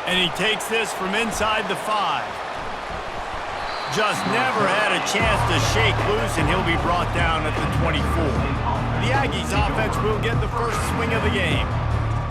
And he takes this from inside the 5. Just never had a chance to shake loose, and he'll be brought down at the 24. The Aggies offense will get the first swing of the game.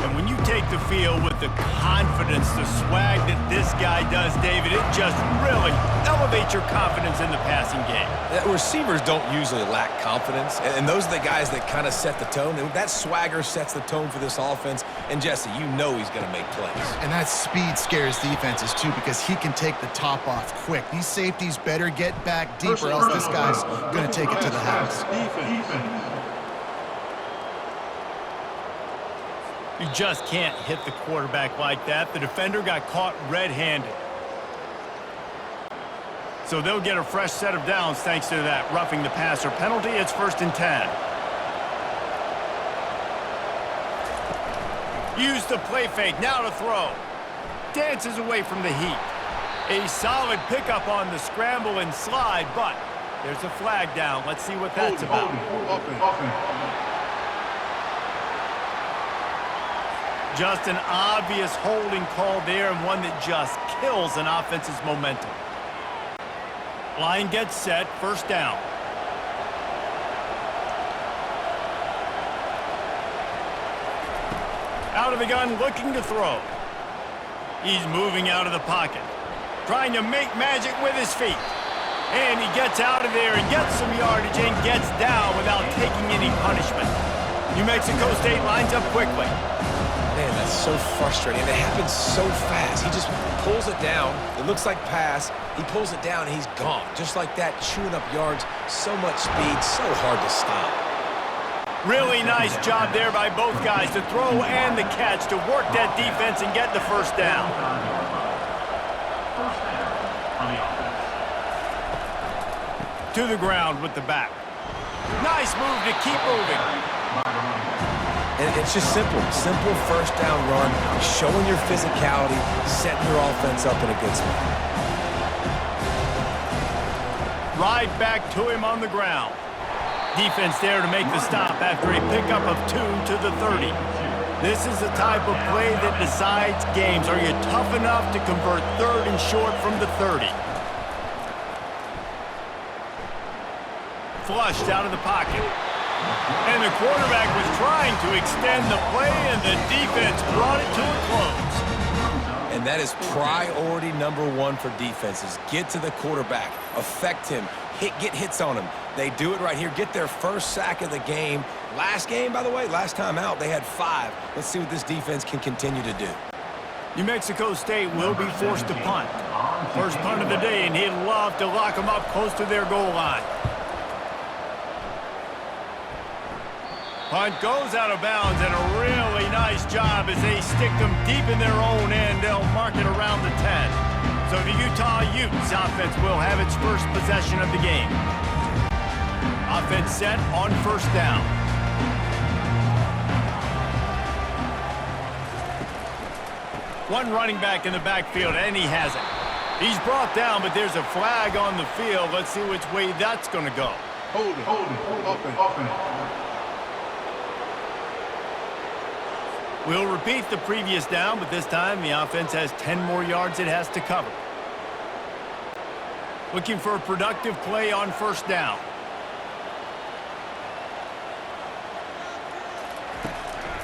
And when you take the field with the confidence, the swag that this guy does, David, it just really elevates your confidence in the passing game. Receivers don't usually lack confidence, and those are the guys that kind of set the tone. And that swagger sets the tone for this offense. And, Jesse, you know he's going to make plays. And that speed scares defenses, too, because he can take the top off quick. These safeties better get back deep, or else this guy's going to take it to the house. You just can't hit the quarterback like that. The defender got caught red-handed. So they'll get a fresh set of downs thanks to that roughing the passer penalty. It's 1st and 10. Use the play fake. Now to throw. Dances away from the heat. A solid pickup on the scramble and slide, but there's a flag down. Let's see what that's about. Just an obvious holding call there, and one that just kills an offense's momentum. Line gets set, 1st down. Out of the gun, looking to throw. He's moving out of the pocket, trying to make magic with his feet. And he gets out of there and gets some yardage and gets down without taking any punishment. New Mexico State lines up quickly. Man, that's so frustrating. It happens so fast. He just pulls it down. It looks like pass. He pulls it down, and he's gone. Just like that, chewing up yards. So much speed, so hard to stop. Really nice job there by both guys to throw and the catch to work that defense and get the 1st down. To the ground with the back. Nice move to keep moving. And it's just simple 1st down run, showing your physicality, setting your offense up in a good spot. Right back to him on the ground. Defense there to make the stop after a pickup of 2 to the 30. This is the type of play that decides games. Are you tough enough to convert 3rd and short from the 30? Flushed out of the pocket. And the quarterback was trying to extend the play, and the defense brought it to a close. And that is priority number 1 for defenses. Get to the quarterback, affect him, get hits on him. They do it right here. Get their 1st sack of the game. Last game, by the way, last time out, they had 5. Let's see what this defense can continue to do. New Mexico State will be forced to punt. First punt of the day, and he'd love to lock them up close to their goal line. Punt goes out of bounds, and a really nice job as they stick them deep in their own end. They'll mark it around the 10. So the Utah Utes offense will have its first possession of the game. Offense set on 1st down. One running back in the backfield, and he has it. He's brought down, but there's a flag on the field. Let's see which way that's going to go. Hold it. Offense. We'll repeat the previous down, but this time the offense has 10 more yards it has to cover. Looking for a productive play on 1st down.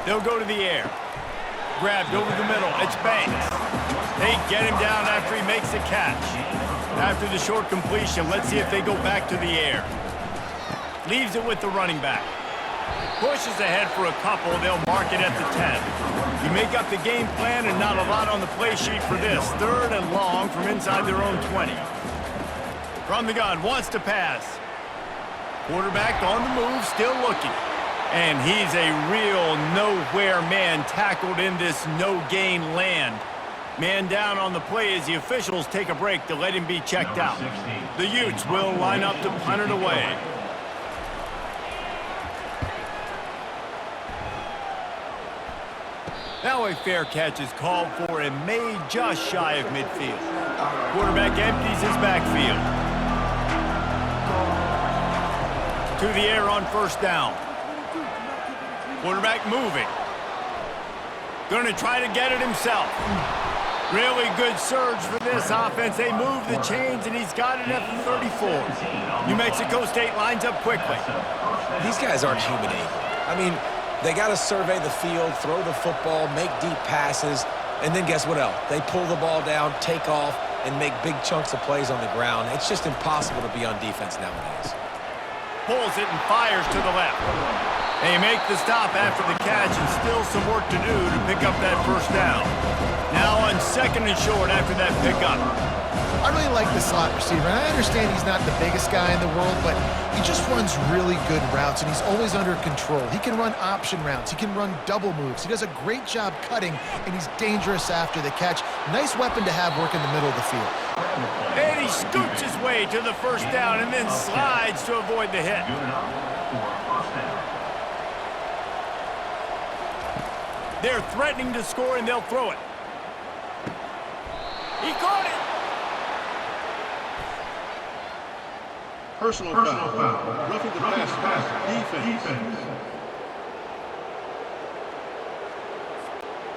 They'll go to the air. Grabbed over the middle. It's Banks. They get him down after he makes the catch. After the short completion, let's see if they go back to the air. Leaves it with the running back. Pushes ahead for a couple. They'll mark it at the 10. You make up the game plan, and not a lot on the play sheet for this. 3rd and long from inside their own 20. From the gun, wants to pass. Quarterback on the move, still looking. And he's a real nowhere man tackled in this no-gain land. Man down on the play as the officials take a break to let him be checked out. The Utes will line up to punt it away. Now a fair catch is called for and made just shy of midfield. Quarterback empties his backfield. To the air on 1st down. Quarterback moving. Going to try to get it himself. Really good surge for this offense. They move the chains, and he's got it at the 34. New Mexico State lines up quickly. These guys aren't human able. I mean, they got to survey the field, throw the football, make deep passes, and then guess what else? They pull the ball down, take off, and make big chunks of plays on the ground. It's just impossible to be on defense nowadays. Pulls it and fires to the left. They make the stop after the catch, and still some work to do to pick up that first down. Now on 2nd and short after that pickup. I really like the slot receiver. And I understand he's not the biggest guy in the world, but he just runs really good routes, and he's always under control. He can run option routes. He can run double moves. He does a great job cutting, and he's dangerous after the catch. Nice weapon to have work in the middle of the field. And he scoots his way to the first down and then slides to avoid the hit. They're threatening to score, and they'll throw it. He caught it. Personal foul. Roughing the pass. Defense.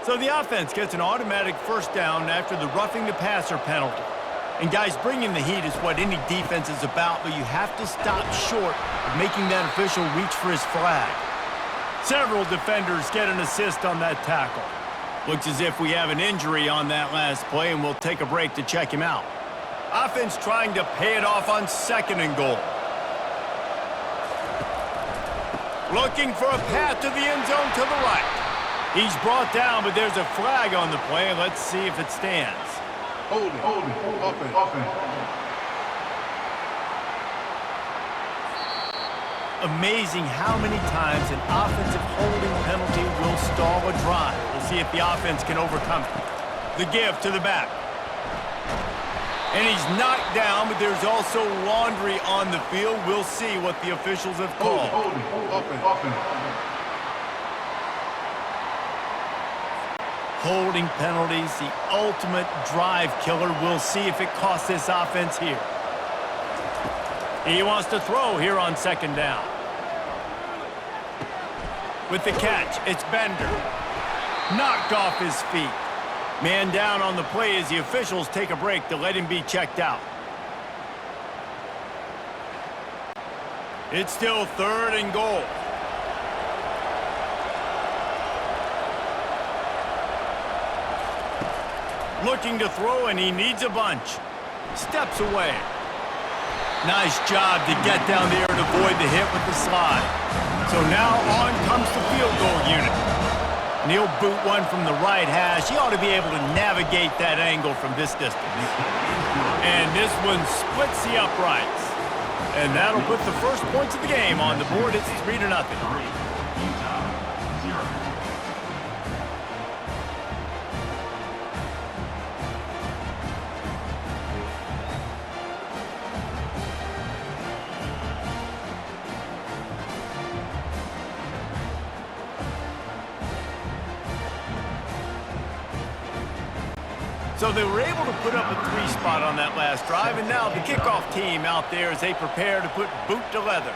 So the offense gets an automatic first down after the roughing the passer penalty. And guys, bringing the heat is what any defense is about, but you have to stop short of making that official reach for his flag. Several defenders get an assist on that tackle. Looks as if we have an injury on that last play, and we'll take a break to check him out. Offense trying to pay it off on 2nd and goal. Looking for a path to the end zone to the right. He's brought down, but there's a flag on the play. Let's see if it stands. Holding. Offense. Amazing how many times an offensive holding penalty will stall a drive. We'll see if the offense can overcome it. The give to the back. And he's knocked down, but there's also laundry on the field. We'll see what the officials have called. Holding. Offense. Holding penalties, the ultimate drive killer. We'll see if it costs this offense here. He wants to throw here on 2nd down. With the catch, it's Bender. Knocked off his feet. Man down on the play as the officials take a break to let him be checked out. It's still 3rd and goal. Looking to throw, and he needs a bunch. Steps away. Nice job to get down there and avoid the hit with the slide. So now on comes the field goal unit. And he'll boot one from the right hash. He ought to be able to navigate that angle from this distance. And this one splits the uprights. And that'll put the first points of the game on the board. It's 3-0. So they were able to put up a 3 spot on that last drive, and now the kickoff team out there as they prepare to put boot to leather.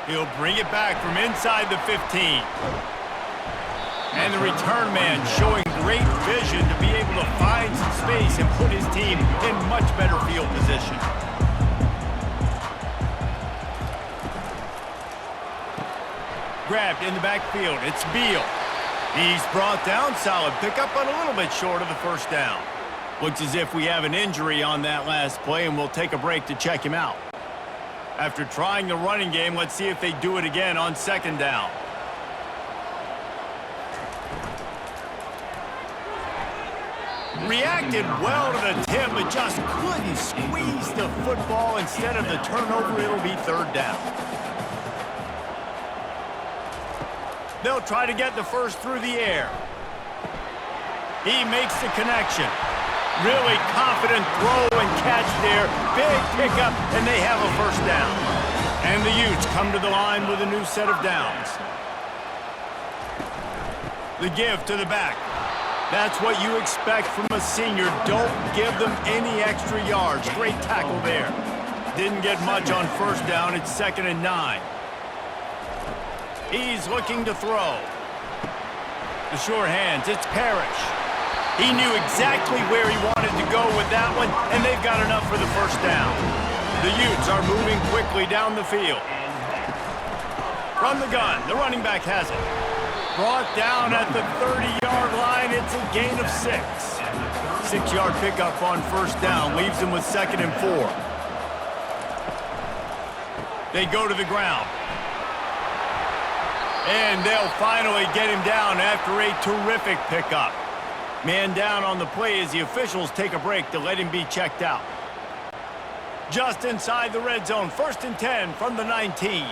He'll bring it back from inside the 15. And the return man showing great vision to be able to find some space and put his team in much better field position. Grabbed in the backfield, it's Beal. He's brought down, solid pickup, but a little bit short of the first down. Looks as if we have an injury on that last play, and we'll take a break to check him out. After trying the running game, let's see if they do it again on 2nd down. Reacted well to the tip, but just couldn't squeeze the football. Instead of the turnover, it'll be 3rd down. They'll try to get the first through the air. He makes the connection. Really confident throw and catch there. Big pickup, and they have a first down. And the Utes come to the line with a new set of downs. The give to the back. That's what you expect from a senior. Don't give them any extra yards. Great tackle there. Didn't get much on first down. It's 2nd and 9. He's looking to throw. The short hands, it's Parrish. He knew exactly where he wanted to go with that one, and they've got enough for the first down. The Utes are moving quickly down the field. From the gun, the running back has it. Brought down at the 30-yard line, it's a gain of 6. 6-yard pickup on first down, leaves them with 2nd and 4. They go to the ground. And they'll finally get him down after a terrific pickup. Man down on the play as the officials take a break to let him be checked out. Just inside the red zone, 1st and 10 from the 19.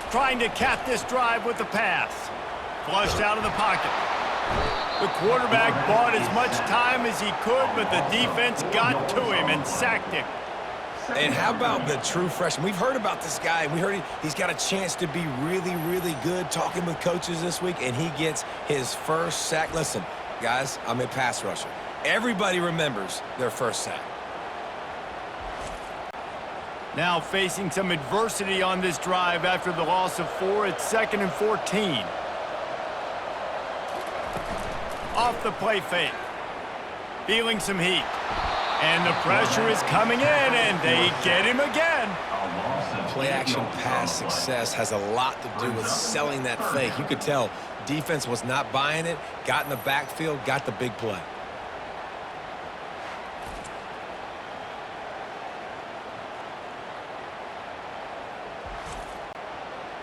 Trying to cap this drive with the pass. Flushed out of the pocket. The quarterback bought as much time as he could, but the defense got to him and sacked him. And how about the true freshman? We've heard about this guy. We heard he's got a chance to be really, really good, talking with coaches this week, and he gets his first sack. Listen, guys, I'm a pass rusher. Everybody remembers their first sack. Now facing some adversity on this drive after the loss of 4, it's 2nd and 14. Off the play fake. Feeling some heat. And the pressure is coming in, and they get him again. Play-action pass success has a lot to do with selling that fake. You could tell defense was not buying it, got in the backfield, got the big play.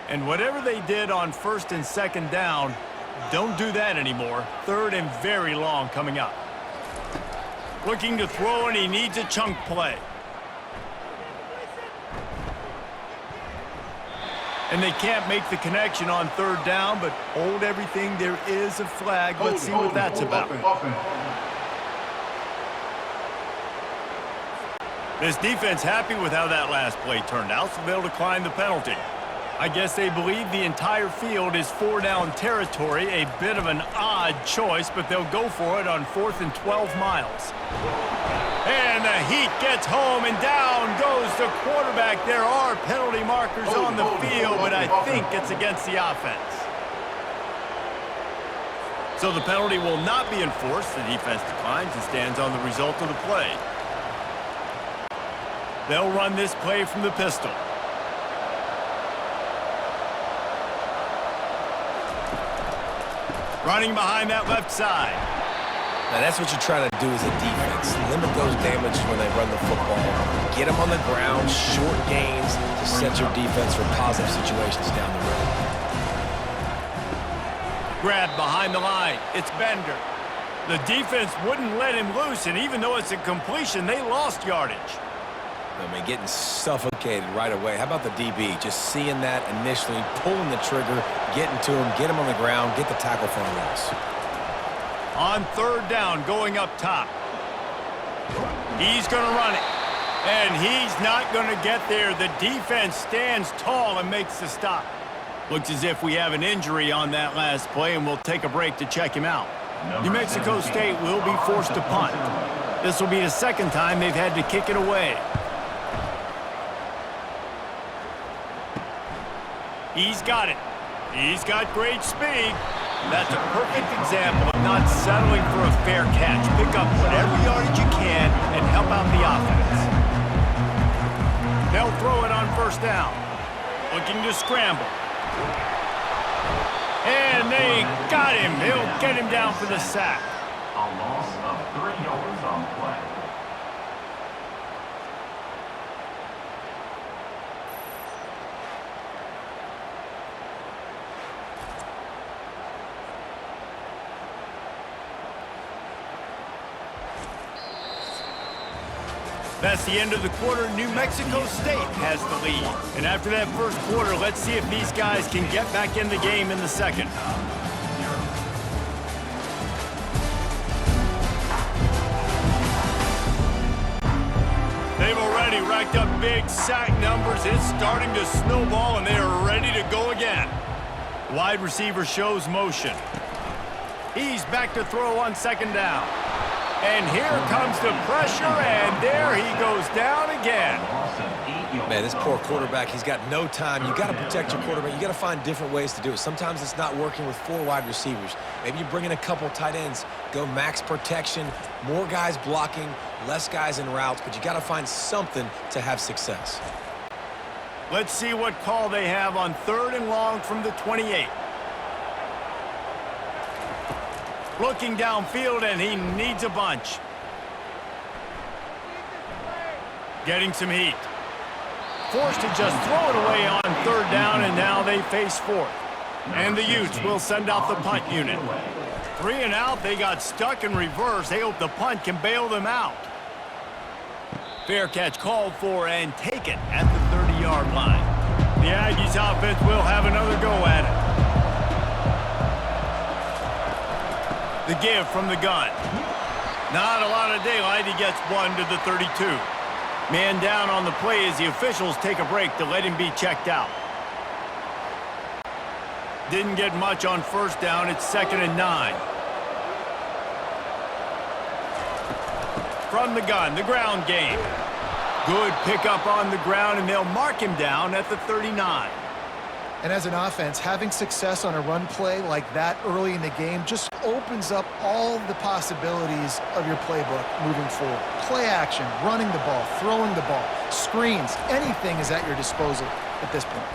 And whatever they did on 1st and 2nd down, don't do that anymore. 3rd and very long coming up. Looking to throw, and he needs a chunk play. And they can't make the connection on 3rd down, but hold everything. There is a flag. Let's see what that's about. This defense happy with how that last play turned out, so they'll decline the penalty. I guess they believe the entire field is 4-down territory, a bit of an odd choice, but they'll go for it on 4th and 12 miles. And the heat gets home, and down goes the quarterback. There are penalty markers on the field, but I think it's against the offense. So the penalty will not be enforced. The defense declines and stands on the result of the play. They'll run this play from the pistol. Running behind that left side. Now that's what you're trying to do as a defense. Limit those damages when they run the football. Get them on the ground, short gains to set your defense for positive situations down the road. Grab behind the line. It's Bender. The defense wouldn't let him loose, and even though it's a completion, they lost yardage. I mean, getting suffocated right away. How about the DB? Just seeing that initially, pulling the trigger, getting to him, get him on the ground, get the tackle for a loss. On 3rd down, going up top. He's going to run it, and he's not going to get there. The defense stands tall and makes the stop. Looks as if we have an injury on that last play, and we'll take a break to check him out. New Mexico State will be forced to punt. This will be the 2nd time they've had to kick it away. He's got it. He's got great speed. That's a perfect example of not settling for a fair catch. Pick up whatever yardage you can and help out the offense. They'll throw it on 1st down. Looking to scramble. And they got him. They'll get him down for the sack. A loss of 3 yards on play. That's the end of the quarter. New Mexico State has the lead. And after that first quarter, let's see if these guys can get back in the game in the second. They've already racked up big sack numbers. It's starting to snowball, and they are ready to go again. Wide receiver shows motion. He's back to throw on 2nd down. And here comes the pressure, and there he goes down again. Loss of 8 Man, this poor quarterback, he's got no time. You got to protect your quarterback. You got to find different ways to do it. Sometimes it's not working with 4 wide receivers. Maybe you bring in a couple tight ends, go max protection, more guys blocking, less guys in routes, but you got to find something to have success. Let's see what call they have on 3rd and long from the 28. Looking downfield, and he needs a bunch. Getting some heat. Forced to just throw it away on 3rd down, and now they face 4th. And the Utes will send out the punt unit. 3 and out, they got stuck in reverse. They hope the punt can bail them out. Fair catch called for and taken at the 30-yard line. The Aggies offense will have another go at it. The give from the gun. Not a lot of daylight. He gets 1 to the 32. Man down on the play as the officials take a break to let him be checked out. Didn't get much on 1st down. It's 2nd and 9. From the gun, the ground game. Good pickup on the ground, and they'll mark him down at the 39. And as an offense, having success on a run play like that early in the game just opens up all the possibilities of your playbook moving forward. Play action, running the ball, throwing the ball, screens, anything is at your disposal at this point.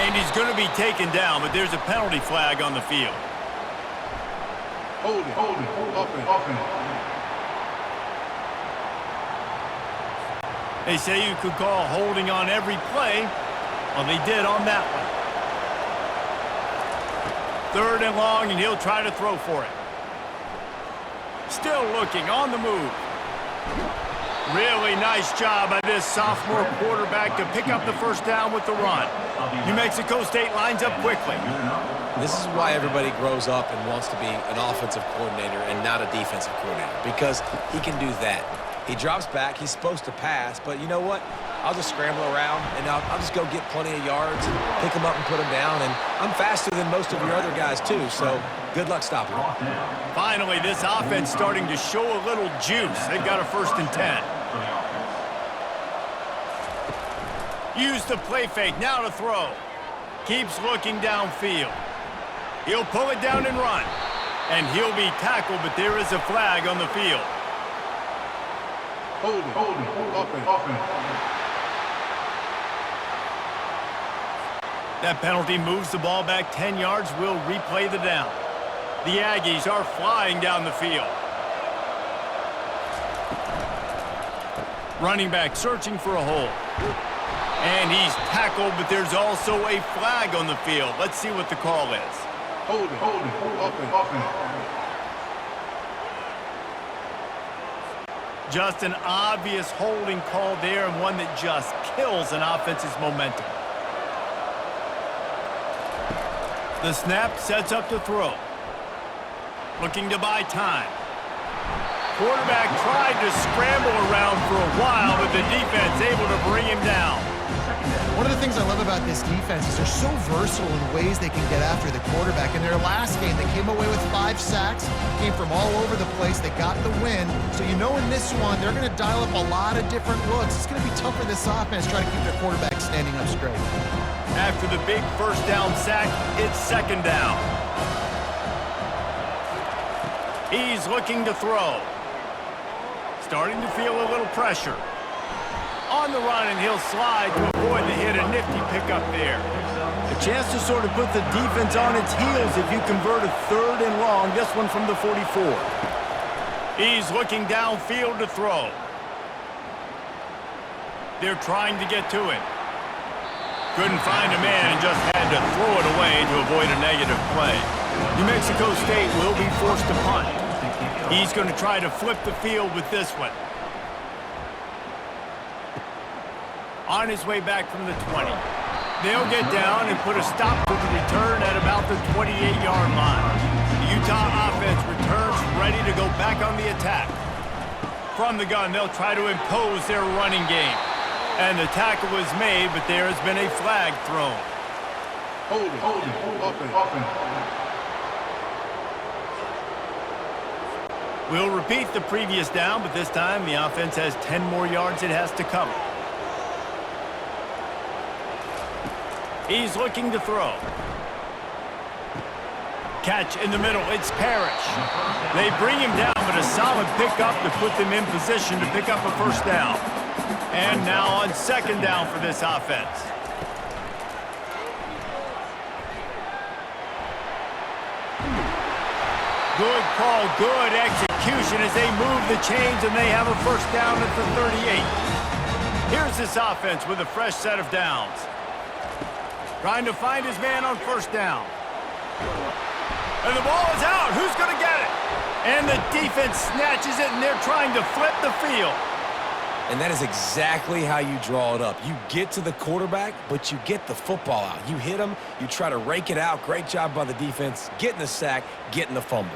And he's going to be taken down, but there's a penalty flag on the field. Hold it, offense. They say you could call holding on every play. Well, they did on that one. 3rd and long, and he'll try to throw for it. Still looking on the move. Really nice job by this sophomore quarterback to pick up the 1st down with the run. New Mexico State lines up quickly. This is why everybody grows up and wants to be an offensive coordinator and not a defensive coordinator, because he can do that. He drops back. He's supposed to pass, but you know what? I'll just scramble around, and I'll just go get plenty of yards and pick them up and put them down, and I'm faster than most of your other guys, too, so good luck stopping them. Finally, this offense starting to show a little juice. They've got a 1st and 10. Use the play fake, now to throw. Keeps looking downfield. He'll pull it down and run, and he'll be tackled, but there is a flag on the field. Hold it, offense. That penalty moves the ball back 10 yards. We'll replay the down. The Aggies are flying down the field. Running back searching for a hole. And he's tackled, but there's also a flag on the field. Let's see what the call is. Hold it, offense. Just an obvious holding call there, and one that just kills an offense's momentum. The snap sets up to throw. Looking to buy time. Quarterback tried to scramble around for a while, but the defense able to bring him down. One of the things I love about this defense is they're so versatile in ways they can get after the quarterback. In their last game, they came away with 5 sacks, came from all over the place. They got the win. So you know in this one, they're going to dial up a lot of different looks. It's going to be tough for this offense trying to keep their quarterback standing up straight. After the big 1st down sack, it's 2nd down. He's looking to throw. Starting to feel a little pressure. On the run, and he'll slide to avoid the hit. A nifty pickup there. A chance to sort of put the defense on its heels if you convert a 3rd and long. This one from the 44. He's looking downfield to throw. They're trying to get to it. Couldn't find a man and just had to throw it away to avoid a negative play. New Mexico State will be forced to punt. He's going to try to flip the field with this one. On his way back from the 20. They'll get down and put a stop to the return at about the 28-yard line. The Utah offense returns ready to go back on the attack. From the gun, they'll try to impose their running game. And the tackle was made, but there has been a flag thrown. Hold it, offense. We'll repeat the previous down, but this time the offense has 10 more yards it has to cover. He's looking to throw. Catch in the middle. It's Parrish. They bring him down, but a solid pickup to put them in position to pick up a first down. And now on second down for this offense. Good call, good execution as they move the chains and they have a first down at the 38. Here's this offense with a fresh set of downs. Trying to find his man on first down. And the ball is out. Who's going to get it? And the defense snatches it and they're trying to flip the field. And that is exactly how you draw it up. You get to the quarterback, but you get the football out. You hit him, you try to rake it out. Great job by the defense, getting the sack, getting the fumble.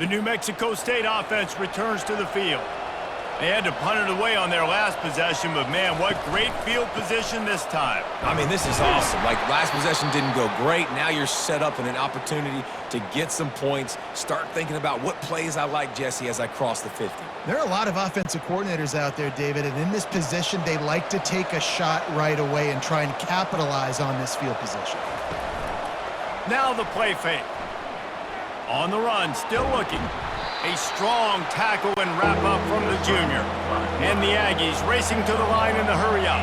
The New Mexico State offense returns to the field. They had to punt it away on their last possession, but man, what great field position this time. I mean, this is awesome. Like, last possession didn't go great. Now you're set up in an opportunity to get some points. Start thinking about what plays I like, Jesse, as I cross the 50. There are a lot of offensive coordinators out there, David, and in this position, they like to take a shot right away and try and capitalize on this field position. Now the play fake. On the run, still looking. A strong tackle and wrap up from the junior. And the Aggies racing to the line in the hurry up.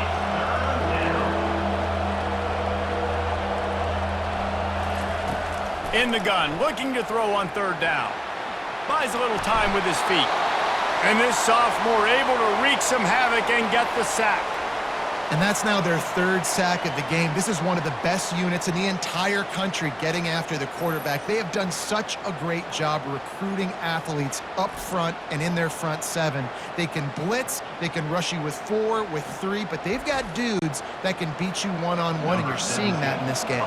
In the gun, looking to throw on third down. Buys a little time with his feet. And this sophomore able to wreak some havoc and get the sack. And that's now their third sack of the game. This is one of the best units in the entire country getting after the quarterback. They have done such a great job recruiting athletes up front and in their front seven. They can blitz, they can rush you with 4, with 3, but they've got dudes that can beat you one-on-one, and you're seeing that in this game.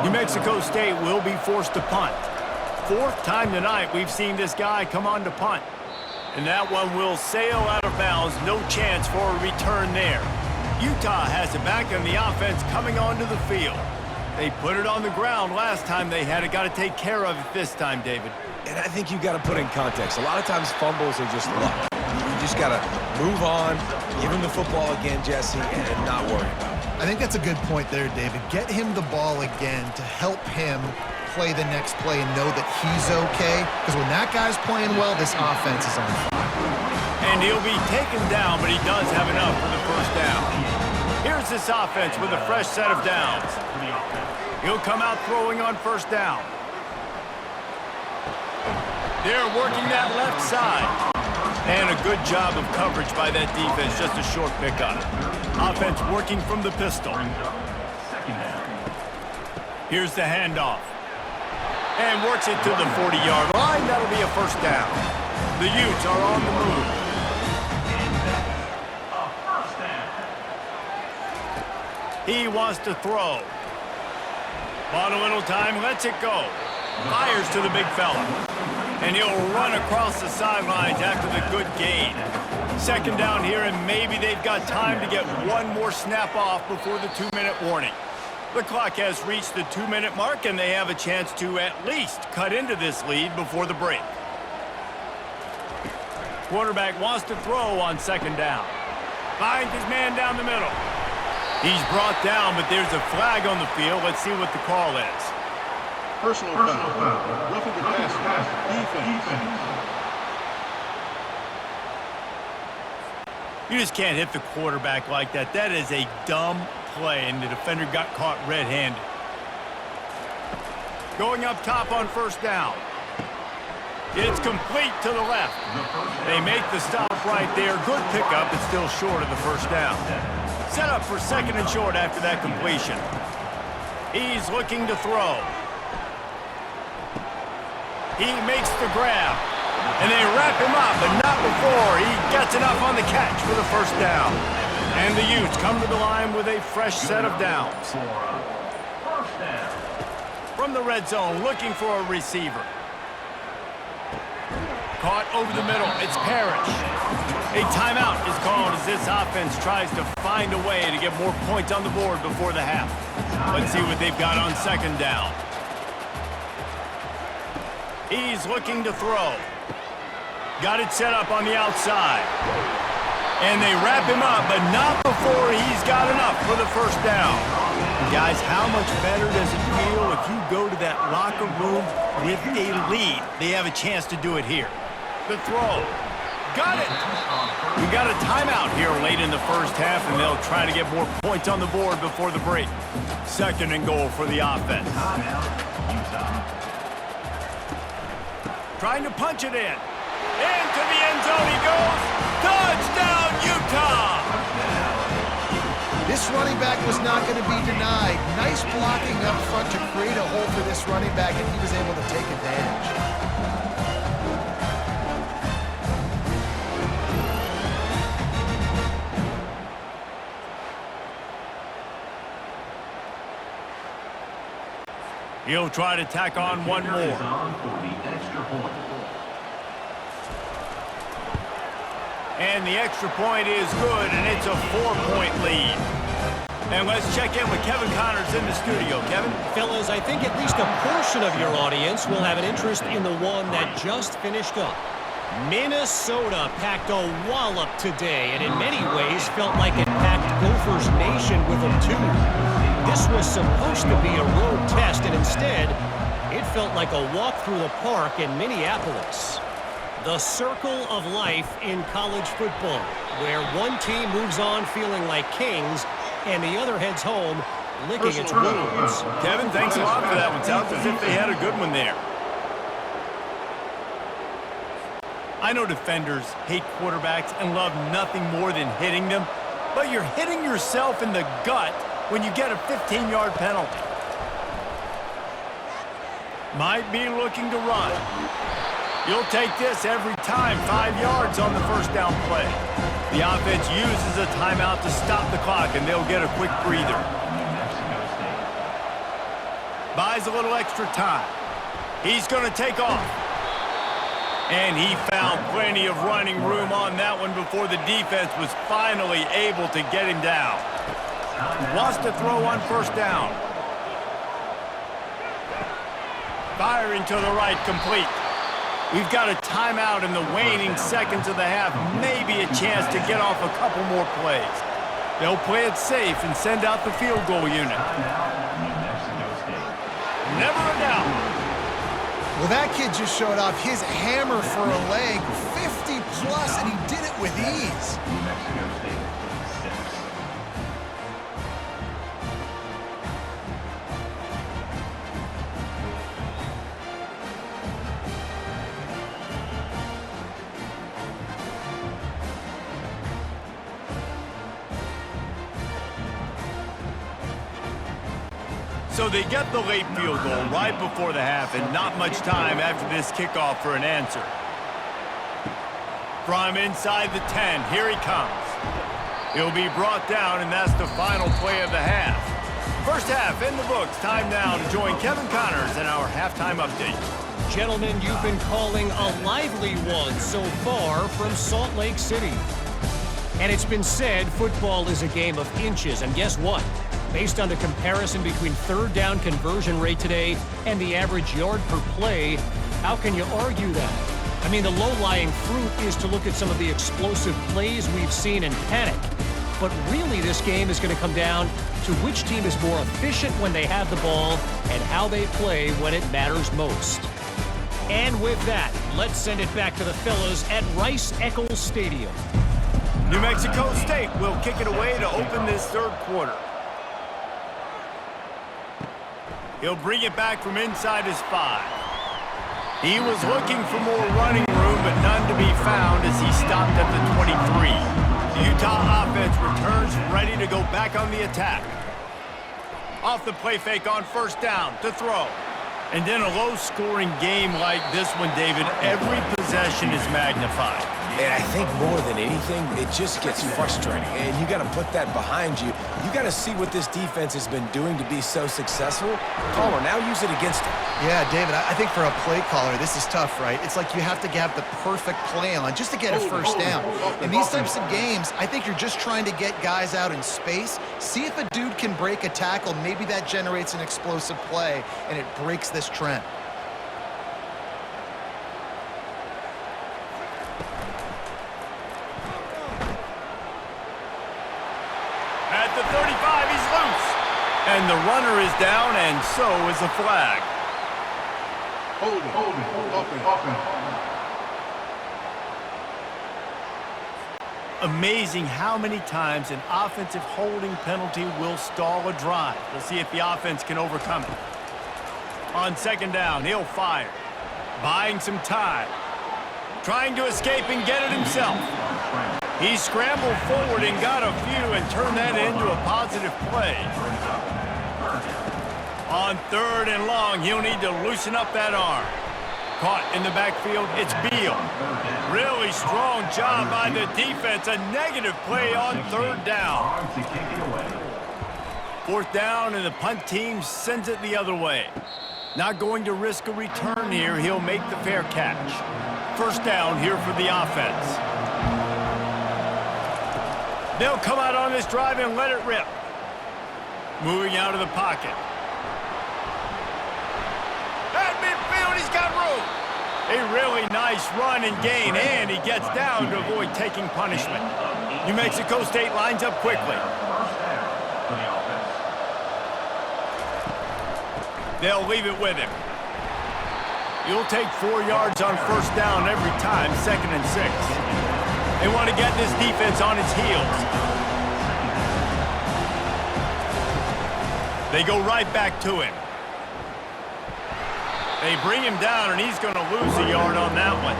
New Mexico State will be forced to punt. Fourth time tonight we've seen this guy come on to punt. And that one will sail out of bounds. No chance for a return there. Utah has it back, and the offense coming onto the field. They put it on the ground last time they had it. Got to take care of it this time, David. And I think you got to put in context. A lot of times fumbles are just luck. You just got to move on, give him the football again, Jesse, and not worry about it. I think that's a good point there, David. Get him the ball again to help him play the next play and know that he's okay. Because when that guy's playing well, this offense is on fire. And he'll be taken down, but he does have enough for the first down. Here's this offense with a fresh set of downs. He'll come out throwing on first down. They're working that left side. And a good job of coverage by that defense, just a short pickup. Offense working from the pistol. Here's the handoff. And works it to the 40-yard line. That'll be a first down. The Utes are on the move. He wants to throw. Bought a little time, lets it go. Fires to the big fella. And he'll run across the sidelines after the good gain. Second down here, and maybe they've got time to get one more snap off before the 2-minute warning. The clock has reached the 2-minute mark, and they have a chance to at least cut into this lead before the break. Quarterback wants to throw on second down. Finds his man down the middle. He's brought down, but there's a flag on the field. Let's see what the call is. Personal foul. Roughing the pass. Defense. You just can't hit the quarterback like that. That is a dumb play, and the defender got caught red-handed. Going up top on first down. It's complete to the left. They make the stop right there. Good pickup, but still short of the first down. Set up for second and short after that completion. He's looking to throw. He makes the grab. And they wrap him up, but not before he gets enough on the catch for the first down. And the Utes come to the line with a fresh set of downs. From the red zone, looking for a receiver. caught over the middle. It's Parrish. A timeout is called as this offense tries to find a way to get more points on the board before the half. Let's see what they've got on second down. He's looking to throw. Got it set up on the outside. And they wrap him up, but not before he's got enough for the first down. Guys, how much better does it feel if you go to that locker room with a lead? They have a chance to do it here. The throw. Got it. We got a timeout here late in the first half, and they'll try to get more points on the board before the break. Second and goal for the offense. Trying to punch it in. Into the end zone he goes. Touchdown, Utah! This running back was not going to be denied. Nice blocking up front to create a hole for this running back, and he was able to take advantage. He'll try to tack on one more. And the extra point is good, and it's a 4-point lead. And let's check in with Kevin Connors in the studio. Kevin? Fellas, I think at least a portion of your audience will have an interest in the one that just finished up. Minnesota packed a wallop today, and in many ways felt like it packed Gophers Nation with them too. This was supposed to be a road test, and instead, it felt like a walk through the park in Minneapolis. The circle of life in college football, where one team moves on feeling like kings, and the other heads home licking its wounds. Kevin, thanks a lot for that one. Sounds as if they had a good one there. I know defenders hate quarterbacks and love nothing more than hitting them, but you're hitting yourself in the gut when you get a 15-yard penalty. Might be looking to run. You'll take this every time. 5 yards on the first down play. The offense uses a timeout to stop the clock, and they'll get a quick breather. Buys a little extra time. He's going to take off. And he found plenty of running room on that one before the defense was finally able to get him down. Wants to throw on first down. Firing to the right, complete. We've got a timeout in the waning seconds of the half. Maybe a chance to get off a couple more plays. They'll play it safe and send out the field goal unit. Never a doubt. Well, that kid just showed off his hammer for a leg, 50 plus, and he did it with ease. So they get the late field goal right before the half, and not much time after this kickoff for an answer. From inside the 10, here he comes. He'll be brought down, and that's the final play of the half. First half in the books. Time now to join Kevin Connors in our halftime update. Gentlemen, you've been calling a lively one so far from Salt Lake City. And it's been said football is a game of inches, and guess what? Based on the comparison between third down conversion rate today and the average yard per play, how can you argue that? I mean, the low-lying fruit is to look at some of the explosive plays we've seen and panic. But really, this game is going to come down to which team is more efficient when they have the ball and how they play when it matters most. And with that, let's send it back to the fellas at Rice-Eccles Stadium. New Mexico State will kick it away to open this third quarter. He'll bring it back from inside his 5. He was looking for more running room, but none to be found as he stopped at the 23. The Utah offense returns ready to go back on the attack. Off the play fake on first down to throw. And in a low-scoring game like this one, David, every possession is magnified. And I think more than anything, it just gets frustrating. And you got to put that behind you. You got to see what this defense has been doing to be so successful. Palmer, now use it against him. Yeah, David, I think for a play caller, this is tough, right? It's like you have to have the perfect play on just to get a first down. In these types of games, I think you're just trying to get guys out in space, see if a dude can break a tackle. Maybe that generates an explosive play, and it breaks this trend. At the 35, he's loose. And the runner is down, and so is a flag. Hold it. Amazing how many times an offensive holding penalty will stall a drive. We'll see if the offense can overcome it. On second down, he'll fire. Buying some time. Trying to escape and get it himself. He scrambled forward and got a few and turned that into a positive play. On third and long, he'll need to loosen up that arm. Caught in the backfield, it's Beal. Really strong job by the defense. A negative play on third down. Fourth down, and the punt team sends it the other way. Not going to risk a return here. He'll make the fair catch. First down here for the offense. They'll come out on this drive and let it rip. Moving out of the pocket. At midfield, he's got room. A really nice run and gain, and he gets down to avoid taking punishment. New Mexico State lines up quickly. They'll leave it with him. You'll take 4 yards on first down every time, 2nd and 6. They want to get this defense on its heels. They go right back to him. They bring him down, and he's going to lose a yard on that one.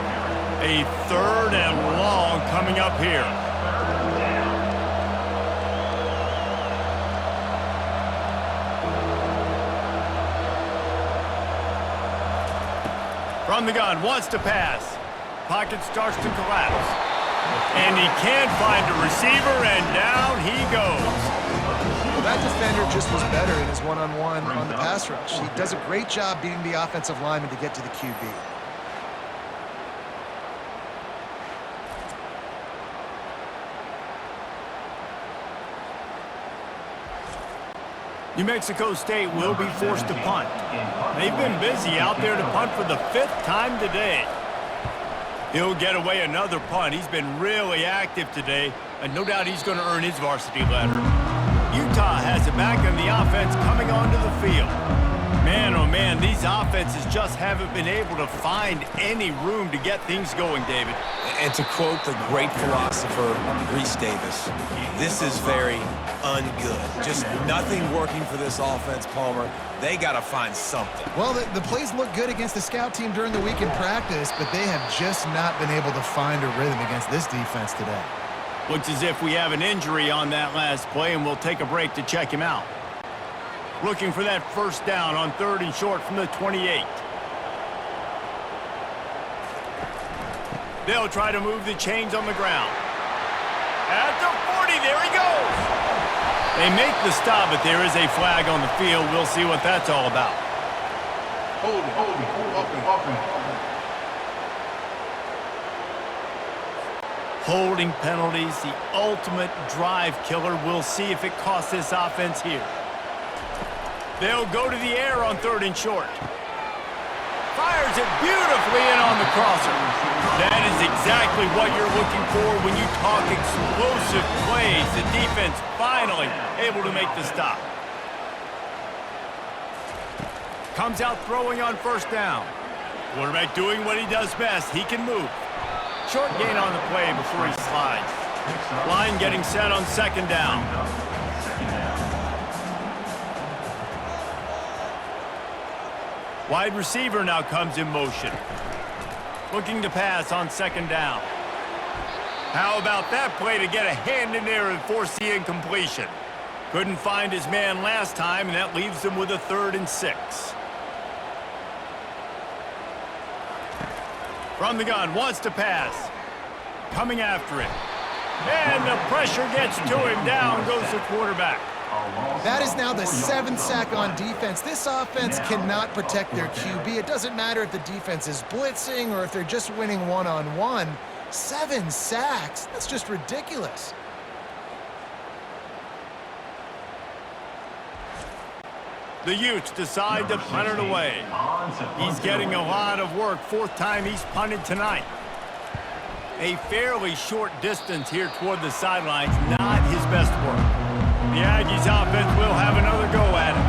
A third and long coming up here. From the gun, wants to pass. Pocket starts to collapse. And he can't find a receiver, and down he goes. Well, that defender just was better in his one-on-one on the pass rush. He does a great job beating the offensive lineman to get to the QB. New Mexico State will be forced to punt. They've been busy out there to punt for the 5th time today. He'll get away another punt. He's been really active today, and no doubt he's going to earn his varsity letter. Utah has it back on the offense coming onto the field. Man, oh man, these offenses just haven't been able to find any room to get things going, David. And to quote the great philosopher, Reese Davis, this is very ungood. Just nothing working for this offense, Palmer. They got to find something. Well, the plays look good against the scout team during the week in practice, but they have just not been able to find a rhythm against this defense today. Looks as if we have an injury on that last play, and we'll take a break to check him out. Looking for that first down on 3rd and short from the 28. They'll try to move the chains on the ground. At the 40, there he goes. They make the stop, but there is a flag on the field. We'll see what that's all about. Hold it. Holding penalties, the ultimate drive killer. We'll see if it costs this offense here. They'll go to the air on 3rd and short. Fires it beautifully in on the crosser. That is exactly what you're looking for when you talk explosive plays. The defense finally able to make the stop. Comes out throwing on first down. Quarterback doing what he does best. He can move. Short gain on the play before he slides. Line getting set on 2nd down. Wide receiver now comes in motion. Looking to pass on 2nd down. How about that play to get a hand in there and force the incompletion? Couldn't find his man last time, and that leaves him with a 3rd and 6. From the gun, wants to pass. coming after it. And the pressure gets to him. Down goes the quarterback. That is now the 7th sack on defense. This offense cannot protect their QB. It doesn't matter if the defense is blitzing or if they're just winning one-on-one. 7 sacks? That's just ridiculous. The Utes decide to punt it away. He's getting a lot of work. 4th time he's punted tonight. A fairly short distance here toward the sidelines, not his best work. The Aggies offense will have another go at it.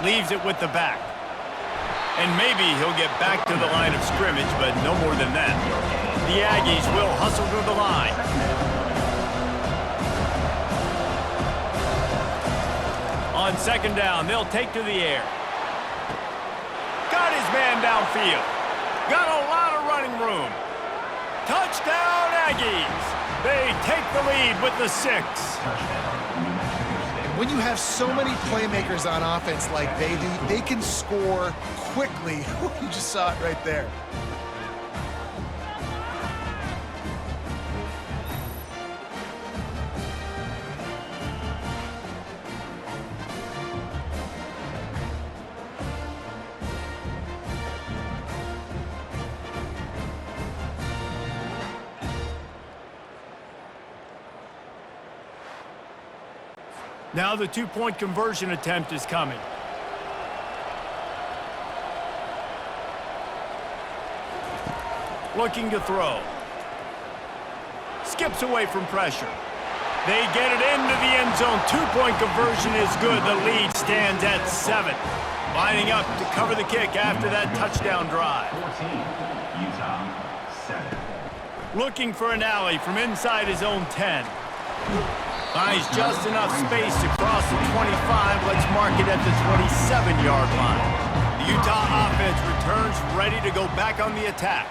Leaves it with the back. And maybe he'll get back to the line of scrimmage, but no more than that. The Aggies will hustle to the line. On 2nd down, they'll take to the air. Got his man downfield. Got a lot of running room. Touchdown, Aggies. They take the lead with the 6. When you have so many playmakers on offense like they do, they can score quickly. You just saw it right there. Now the 2-point conversion attempt is coming. Looking to throw. Skips away from pressure. They get it into the end zone. 2-point conversion is good. The lead stands at 7. Lining up to cover the kick after that touchdown drive. 14, Utah, 7. Looking for an alley from inside his own 10. Finds just enough space to cross the 25. Let's mark it at the 27-yard line. The Utah offense returns ready to go back on the attack.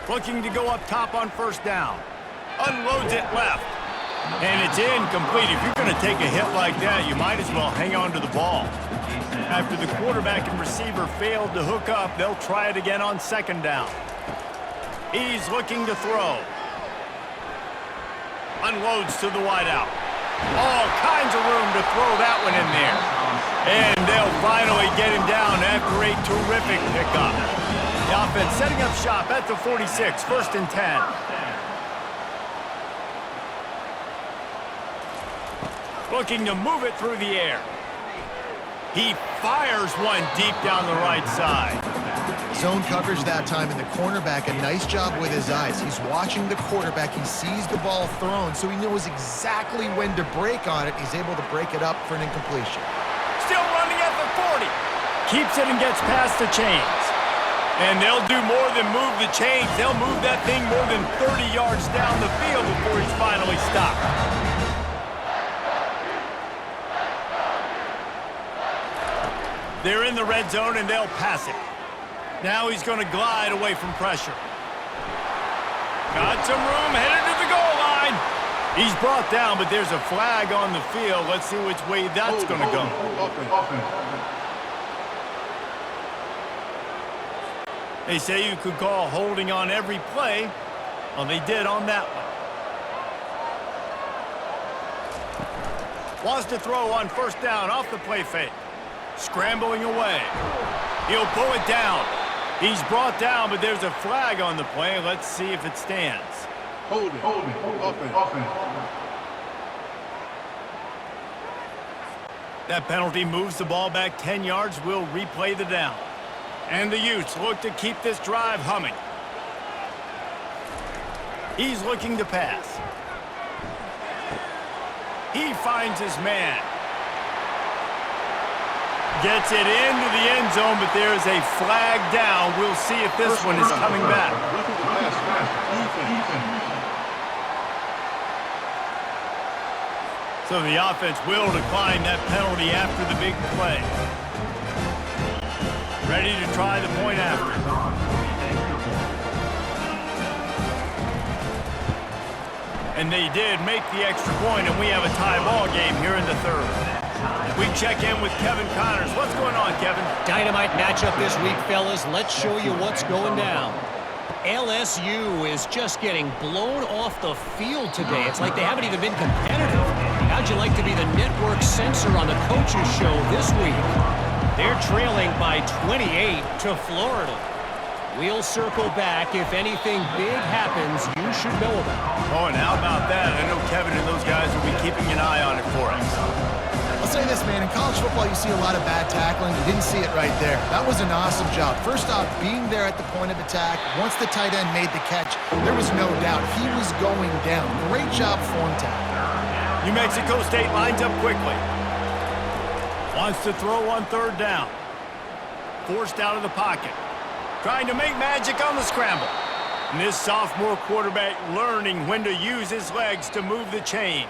Looking to go up top on 1st down. Unloads it left. And it's incomplete. If you're going to take a hit like that, you might as well hang on to the ball. After the quarterback and receiver failed to hook up, they'll try it again on 2nd down. He's looking to throw. Unloads to the wideout. All kinds of room to throw that one in there. And they'll finally get him down after a terrific pickup. The offense setting up shop at the 46, 1st and 10. Looking to move it through the air. He fires one deep down the right side. Zone coverage that time, and the cornerback, a nice job with his eyes. He's watching the quarterback. He sees the ball thrown, so he knows exactly when to break on it. He's able to break it up for an incompletion. Still running at the 40. Keeps it and gets past the chains. And they'll do more than move the chains. They'll move that thing more than 30 yards down the field before he's finally stopped. They're in the red zone and they'll pass it. Now he's going to glide away from pressure. Got some room, headed to the goal line. He's brought down, but there's a flag on the field. Let's see which way that's going to go. They say you could call holding on every play. Well, they did on that one. Wants to throw on 1st down off the play fake. Scrambling away. He'll pull it down. He's brought down, but there's a flag on the play. Let's see if it stands. Holding. Offense. That penalty moves the ball back 10 yards. We'll replay the down. And the Utes look to keep this drive humming. He's looking to pass. He finds his man. Gets it into the end zone, but there's a flag down. We'll see if this one is coming back. So the offense will decline that penalty after the big play. Ready to try the point after. And they did make the extra point, and we have a tie ball game here in the 3rd. We check in with Kevin Connors. What's going on, Kevin? Dynamite matchup this week, fellas. Let's show you what's going down. LSU is just getting blown off the field today. It's like they haven't even been competitive. How'd you like to be the network censor on the coaches show this week? They're trailing by 28 to Florida. We'll circle back. If anything big happens, you should know about it. Oh, and how about that? I know Kevin and those guys will be keeping an eye on it for us. I'll say this, man. In college football, you see a lot of bad tackling. You didn't see it right there. That was an awesome job. First off, being there at the point of attack. Once the tight end made the catch, there was no doubt he was going down. Great job form tackle. New Mexico State lines up quickly. Wants to throw on third down. Forced out of the pocket. Trying to make magic on the scramble. And this sophomore quarterback learning when to use his legs to move the chains.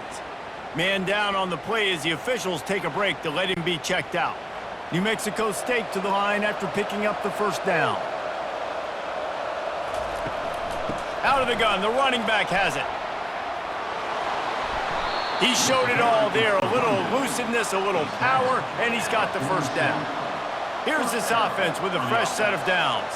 Man down on the play as the officials take a break to let him be checked out. New Mexico State to the line after picking up the first down. Out of the gun, the running back has it. He showed it all there, a little elusiveness, a little power, and he's got the first down. Here's this offense with a fresh set of downs.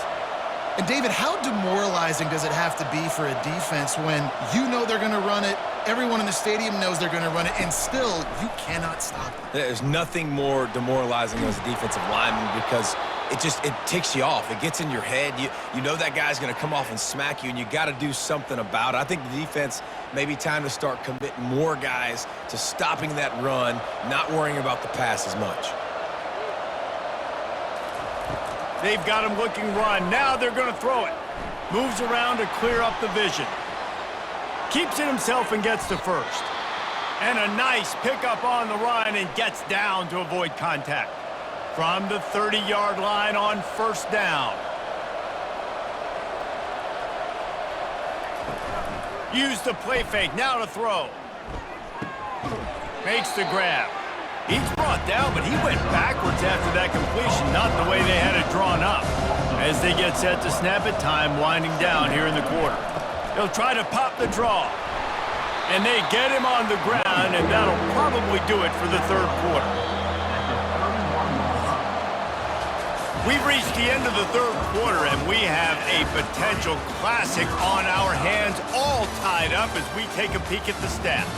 And David, how demoralizing does it have to be for a defense when you know they're going to run it, everyone in the stadium knows they're going to run it, and still you cannot stop it? There's nothing more demoralizing as a defensive lineman because it ticks you off. It gets in your head. You know that guy's going to come off and smack you, and you got to do something about it. I think the defense may be time to start committing more guys to stopping that run, not worrying about the pass as much. They've got him looking run. Now they're going to throw it. Moves around to clear up the vision. Keeps it himself and gets to first. And a nice pickup on the run and gets down to avoid contact. From the 30-yard line on first down. Use the play fake. Now to throw. Makes the grab. He's brought down, but he went backwards after that completion, not the way they had it drawn up. As they get set to snap it, time winding down here in the quarter. They'll try to pop the draw. And they get him on the ground, and that'll probably do it for the third quarter. We've reached the end of the third quarter, and we have a potential classic on our hands, all tied up as we take a peek at the stats.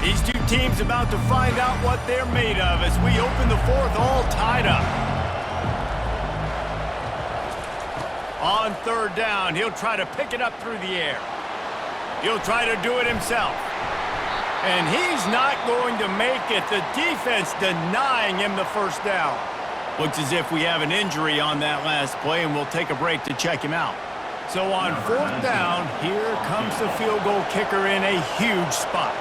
These two teams about to find out what they're made of as we open the fourth, all tied up. On third down, he'll try to pick it up through the air. He'll try to do it himself. And he's not going to make it. The defense denying him the first down. Looks as if we have an injury on that last play, and we'll take a break to check him out. So on fourth down, here comes the field goal kicker in a huge spot.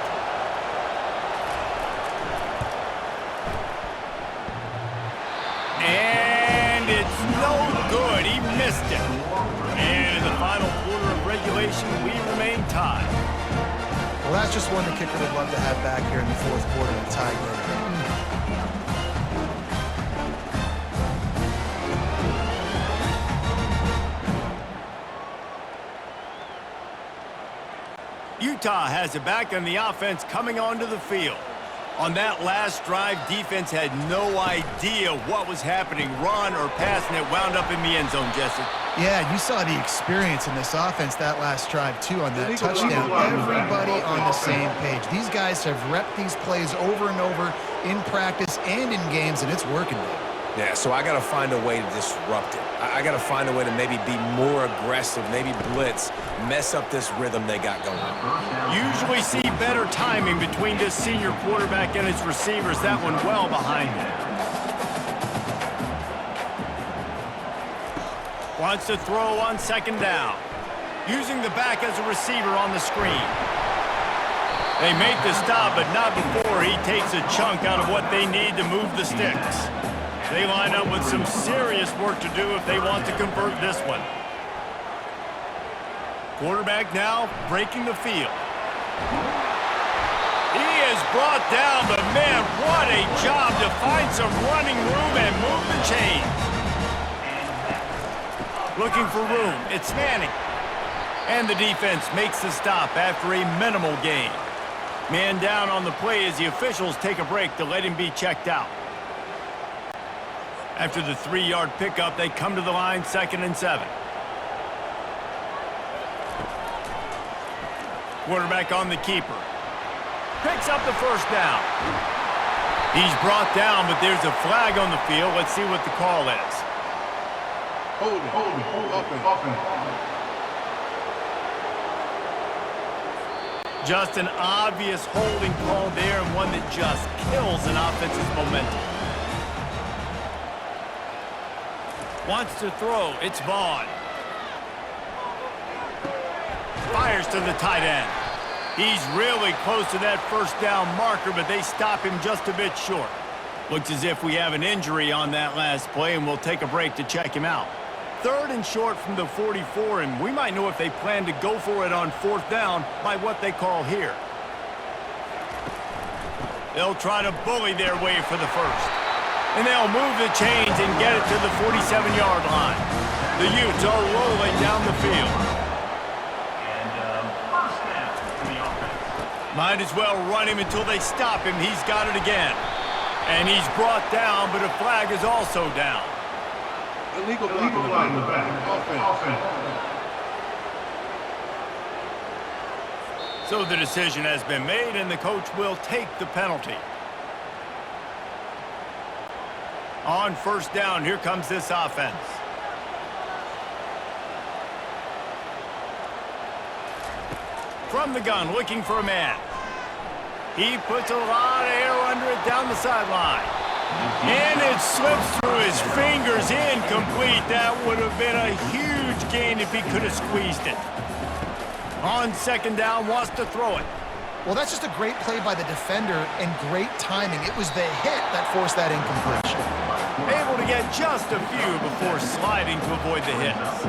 And it's no good. He missed it. And in the final quarter of regulation, we remain tied. Well, that's just one the kicker would love to have back here in the fourth quarter of the tie game. Utah has it back on the offense coming onto the field. On that last drive, defense had no idea what was happening, run or pass, and it wound up in the end zone, Jesse. Yeah, you saw the experience in this offense that last drive, too, on that touchdown. Everybody on the same page. These guys have repped these plays over and over in practice and in games, and it's working now. Yeah, so I got to find a way to disrupt it. I got to find a way to maybe be more aggressive, maybe blitz, mess up this rhythm they got going on. Usually see better timing between this senior quarterback and his receivers. That one well behind him. Wants to throw on second down. Using the back as a receiver on the screen. They make the stop, but not before he takes a chunk out of what they need to move the sticks. They line up with some serious work to do if they want to convert this one. Quarterback now breaking the field. He is brought down, but man, what a job to find some running room and move the chains. Looking for room. It's Manning. And the defense makes the stop after a minimal gain. Man down on the play as the officials take a break to let him be checked out. After the 3-yard pickup, they come to the line, 2nd and 7. Quarterback on the keeper. Picks up the first down. He's brought down, but there's a flag on the field. Let's see what the call is. Offense. Just an obvious holding call there, and one that just kills an offense's momentum. Wants to throw. It's Vaughn. Fires to the tight end. He's really close to that first down marker, but they stop him just a bit short. Looks as if we have an injury on that last play, and we'll take a break to check him out. 3rd and short from the 44, and we might know if they plan to go for it on 4th down by what they call here. They'll try to bully their way for the first. And they'll move the chains and get it to the 47-yard line. The Utes are rolling down the field. First down for the offense. Might as well run him until they stop him. He's got it again. And he's brought down, but a flag is also down. Illegal block in the back. Offense. So the decision has been made, and the coach will take the penalty. On 1st down, here comes this offense. From the gun, looking for a man. He puts a lot of air under it down the sideline. And it slips through his fingers, incomplete. That would have been a huge gain if he could have squeezed it. On 2nd down, wants to throw it. Well, that's just a great play by the defender and great timing. It was the hit that forced that incompletion. Able to get just a few before sliding to avoid the hits.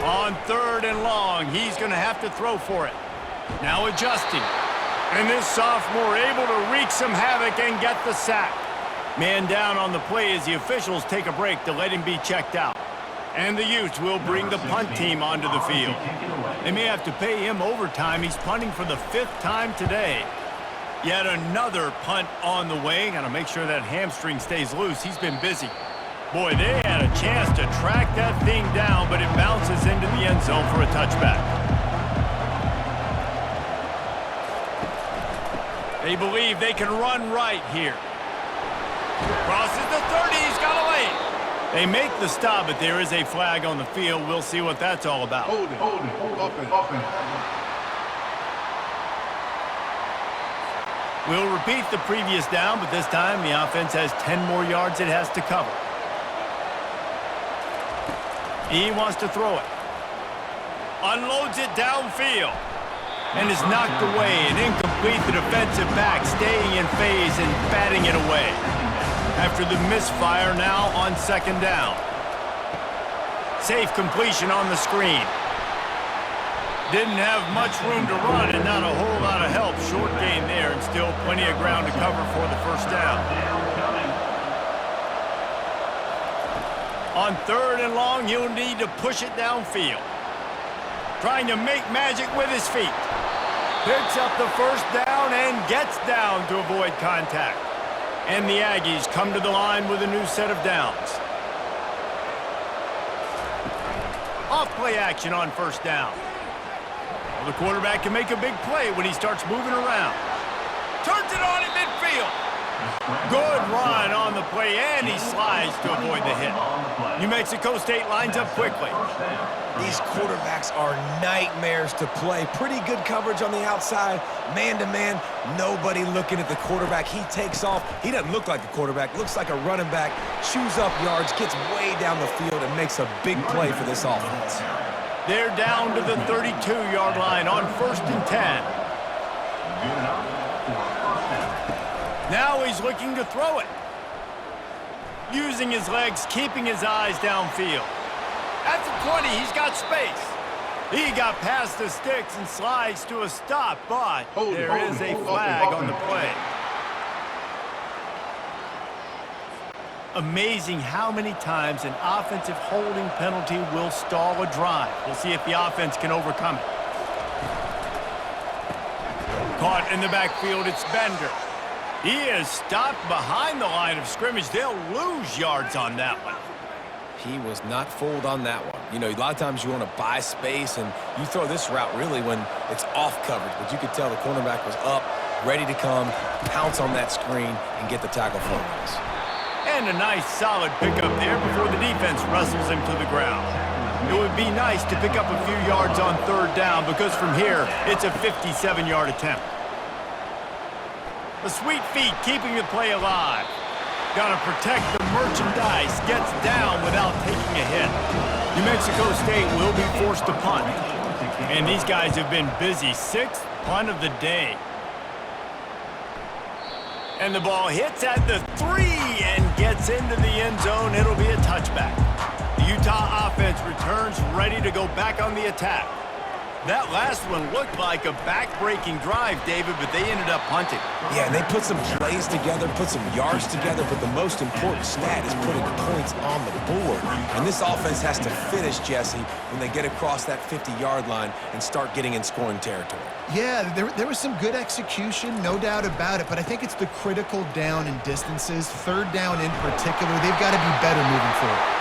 On 3rd and long, he's going to have to throw for it. Now adjusting. And this sophomore able to wreak some havoc and get the sack. Man down on the play as the officials take a break to let him be checked out. And the Utes will bring the punt team onto the field. They may have to pay him overtime. He's punting for the 5th time today. Yet another punt on the way. Got to make sure that hamstring stays loose. He's been busy. Boy, they had a chance to track that thing down, but it bounces into the end zone for a touchback. They believe they can run right here. Crosses the 30, he's got a lane. They make the stop, but there is a flag on the field. We'll see what that's all about. Hold it. Offense. We'll repeat the previous down, but this time the offense has 10 more yards it has to cover. He wants to throw it. Unloads it downfield. And is knocked away and incomplete. The defensive back staying in phase and batting it away. After the misfire, now on 2nd down. Safe completion on the screen. Didn't have much room to run and not a whole lot of help. Short gain there and still plenty of ground to cover for the 1st down. On 3rd and long, he'll need to push it downfield. Trying to make magic with his feet. Picks up the 1st down and gets down to avoid contact. And the Aggies come to the line with a new set of downs. Off play action on 1st down. Well, the quarterback can make a big play when he starts moving around. Turns it on in midfield. Good run on the play, and he slides to avoid the hit. New Mexico State lines up quickly. These quarterbacks are nightmares to play. Pretty good coverage on the outside. Man-to-man, nobody looking at the quarterback. He takes off. He doesn't look like a quarterback. Looks like a running back. Chews up yards, gets way down the field, and makes a big play for this offense. They're down to the 32-yard line on 1st and 10. Now he's looking to throw it. Using his legs, keeping his eyes downfield. At the 20, he's got space. He got past the sticks and slides to a stop, but there is a flag on the play. Amazing how many times an offensive holding penalty will stall a drive. We'll see if the offense can overcome it. Caught in the backfield, it's Bender. He is stopped behind the line of scrimmage. They'll lose yards on that one. He was not fooled on that one. You know, a lot of times you want to buy space, and you throw this route really when it's off coverage. But you could tell the cornerback was up, ready to come, pounce on that screen, and get the tackle for us. And a nice solid pickup there before the defense wrestles him to the ground. It would be nice to pick up a few yards on third down because from here, it's a 57-yard attempt. The sweet feet keeping the play alive. Got to protect the merchandise. Gets down without taking a hit. New Mexico State will be forced to punt. And these guys have been busy. 6th punt of the day. And the ball hits at the 3 and gets into the end zone. It'll be a touchback. The Utah offense returns ready to go back on the attack. That last one looked like a back-breaking drive, David, but they ended up punting. Yeah, and they put some plays together, put some yards together, but the most important stat is putting points on the board. And this offense has to finish, Jesse, when they get across that 50-yard line and start getting in scoring territory. Yeah, there was some good execution, no doubt about it, but I think it's the critical down and distances, third down in particular. They've got to be better moving forward.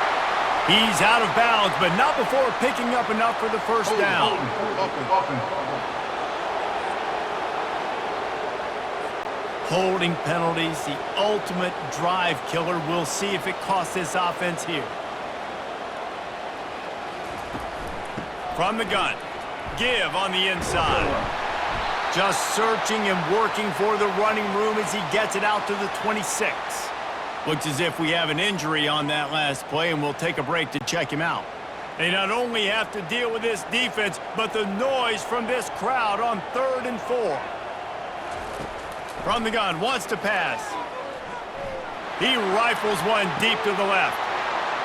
He's out of bounds, but not before picking up enough for the first down. Holding penalties, the ultimate drive killer. We'll see if it costs this offense here. From the gun, give on the inside. Just searching and working for the running room as he gets it out to the 26. Looks as if we have an injury on that last play, and we'll take a break to check him out. They not only have to deal with this defense, but the noise from this crowd on 3rd and 4. From the gun, wants to pass. He rifles one deep to the left.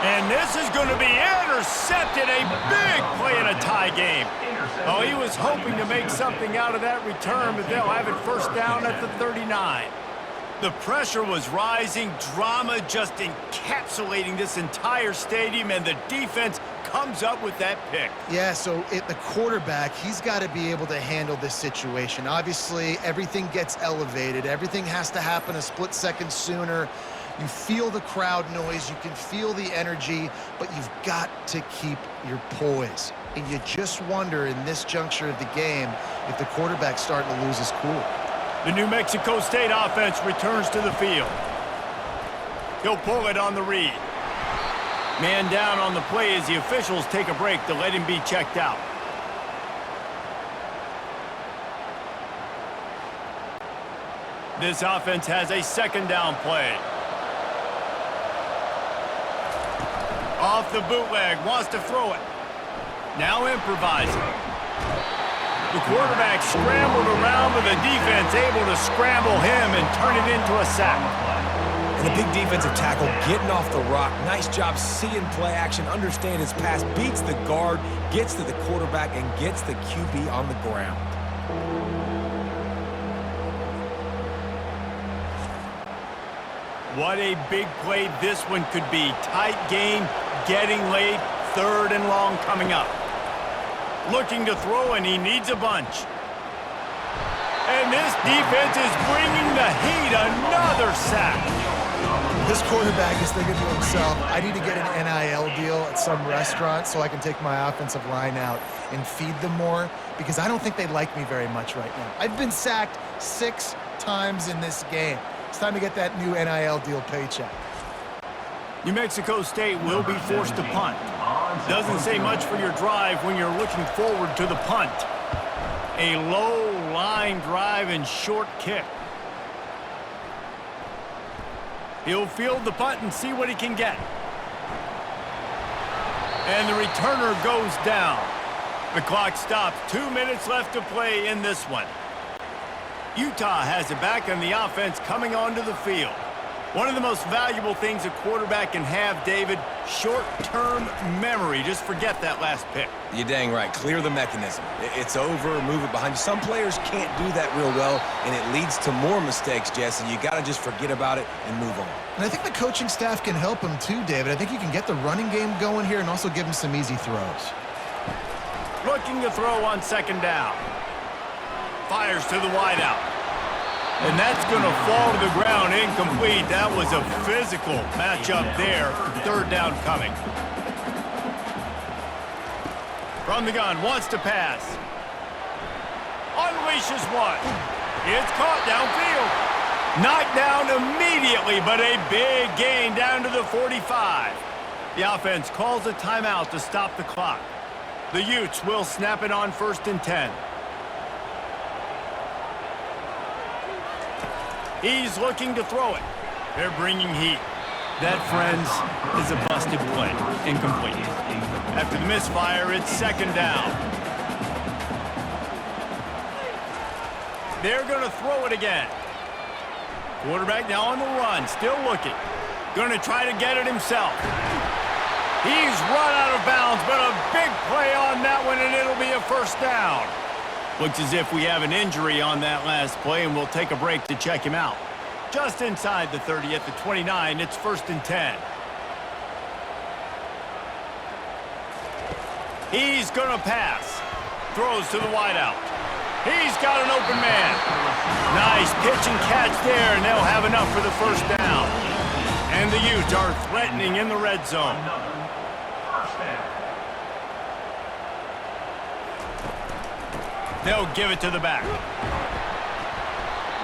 And this is going to be intercepted. A big play in a tie game. Oh, he was hoping to make something out of that return, but they'll have it first down at the 39. The pressure was rising, drama just encapsulating this entire stadium, and the defense comes up with that pick. Yeah, so the quarterback, he's got to be able to handle this situation. Obviously, everything gets elevated. Everything has to happen a split second sooner. You feel the crowd noise. You can feel the energy, but you've got to keep your poise. And you just wonder in this juncture of the game if the quarterback's starting to lose his cool. The New Mexico State offense returns to the field. He'll pull it on the read. Man down on the play as the officials take a break to let him be checked out. This offense has a second down play. Off the bootleg, wants to throw it. Now improvising. The quarterback scrambled around, but the defense able to scramble him and turn it into a sack. And a big defensive tackle getting off the rock. Nice job seeing play action, understand his pass, beats the guard, gets to the quarterback, and gets the QB on the ground. What a big play this one could be. Tight game, getting late, 3rd and long coming up. Looking to throw, and he needs a bunch. And this defense is bringing the heat. Another sack. This quarterback is thinking to himself, I need to get an NIL deal at some restaurant so I can take my offensive line out and feed them more, because I don't think they like me very much right now. I've been sacked 6 times in this game. It's time to get that new NIL deal paycheck. New Mexico State will be forced to punt. Doesn't say much for your drive when you're looking forward to the punt. A low line drive and short kick. He'll field the punt and see what he can get. And the returner goes down. The clock stops. 2 minutes left to play in this one. Utah has it back, and the offense coming onto the field. One of the most valuable things a quarterback can have, David, Short-term memory. Just forget that last pick. You're dang right. Clear the mechanism. It's over, move it behind you. Some players can't do that real well, and it leads to more mistakes, Jesse. You got to just forget about it and move on. And I think the coaching staff can help him too, David. I think you can get the running game going here and also give him some easy throws. Looking to throw on second down. Fires to the wideout. And that's going to fall to the ground incomplete. That was a physical matchup there. Third down coming. From the gun, wants to pass. Unleashes one. It's caught downfield. Knocked down immediately, but a big gain down to the 45. The offense calls a timeout to stop the clock. The Utes will snap it on 1st and 10. He's looking to throw it. They're bringing heat. That, friends, is a busted play. Incomplete. After the misfire, it's second down. They're going to throw it again. Quarterback now on the run, still looking. Going to try to get it himself. He's run out of bounds, but a big play on that one, and it'll be a first down. Looks as if we have an injury on that last play, and we'll take a break to check him out. Just inside the 30 at the 29, it's 1st and 10. He's going to pass. Throws to the wideout. He's got an open man. Nice pitch and catch there, and they'll have enough for the first down. And the Utes are threatening in the red zone. They'll give it to the back.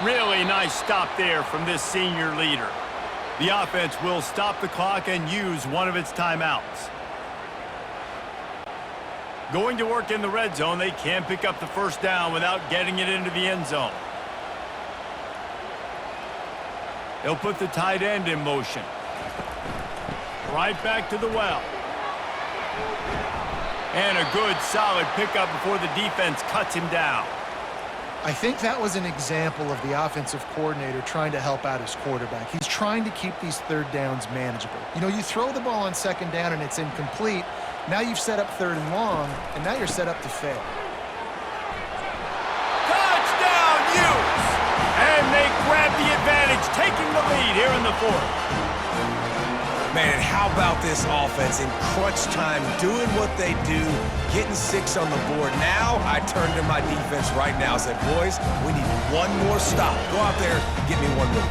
Really nice stop there from this senior leader. The offense will stop the clock and use one of its timeouts. Going to work in the red zone, they can't pick up the first down without getting it into the end zone. They'll put the tight end in motion. Right back to the well. And a good, solid pickup before the defense cuts him down. I think that was an example of the offensive coordinator trying to help out his quarterback. He's trying to keep these third downs manageable. You know, you throw the ball on second down and it's incomplete. Now you've set up third and long, and now you're set up to fail. Touchdown, Utes! And they grab the advantage, taking the lead here in the fourth. Man, and how about this offense in crunch time, doing what they do, getting 6 on the board. Now I turn to my defense right now and said, boys, we need one more stop. Go out there, get me one more.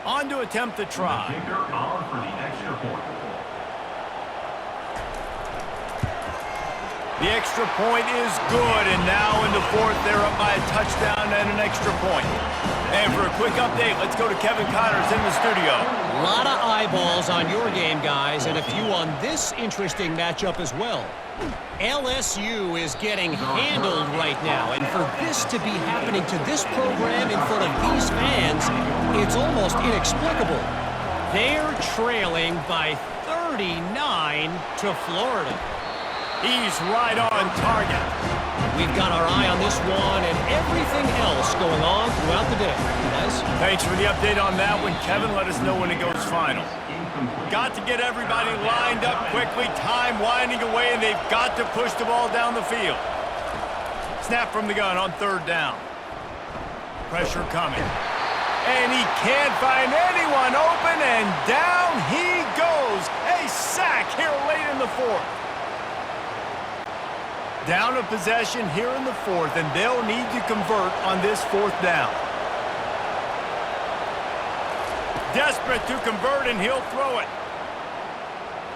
On to attempt the try. Kicker on for the extra point. The extra point is good, and now in the fourth, they're up by a touchdown and an extra point. And for a quick update, let's go to Kevin Connors in the studio. A lot of eyeballs on your game, guys, and a few on this interesting matchup as well. LSU is getting handled right now, and for this to be happening to this program in front of these fans, it's almost inexplicable. They're trailing by 39 to Florida. He's right on target. We've got our eye on this one and everything else going on throughout the day. Guys? Thanks for the update on that one, Kevin. Let us know when it goes final. Got to get everybody lined up quickly. Time winding away, and they've got to push the ball down the field. Snap from the gun on third down. Pressure coming. And he can't find anyone open, and down he goes. A sack here late in the fourth. Down a possession here in the fourth, and they'll need to convert on this fourth down. Desperate to convert, and he'll throw it.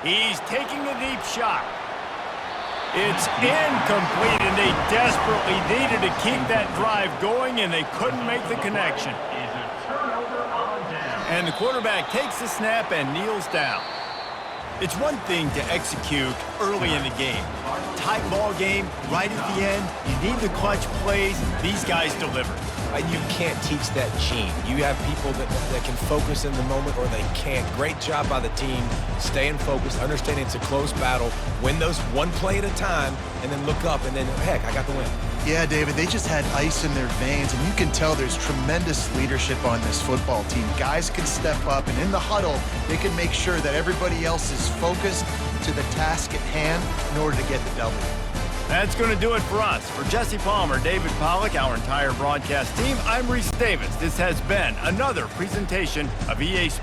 He's taking a deep shot. It's incomplete, and they desperately needed to keep that drive going, and they couldn't make the connection. And the quarterback takes the snap and kneels down. It's one thing to execute early in the game. Tight ball game, right at the end. You need the clutch plays. These guys deliver. You can't teach that gene. You have people that can focus in the moment or they can't. Great job by the team, staying focused, understanding it's a close battle, win those one play at a time, and then look up, and then, heck, I got the win. Yeah, David, they just had ice in their veins, and you can tell there's tremendous leadership on this football team. Guys can step up, and in the huddle, they can make sure that everybody else is focused to the task at hand in order to get the W. That's going to do it for us. For Jesse Palmer, David Pollack, our entire broadcast team, I'm Reese Davis. This has been another presentation of EA Sports.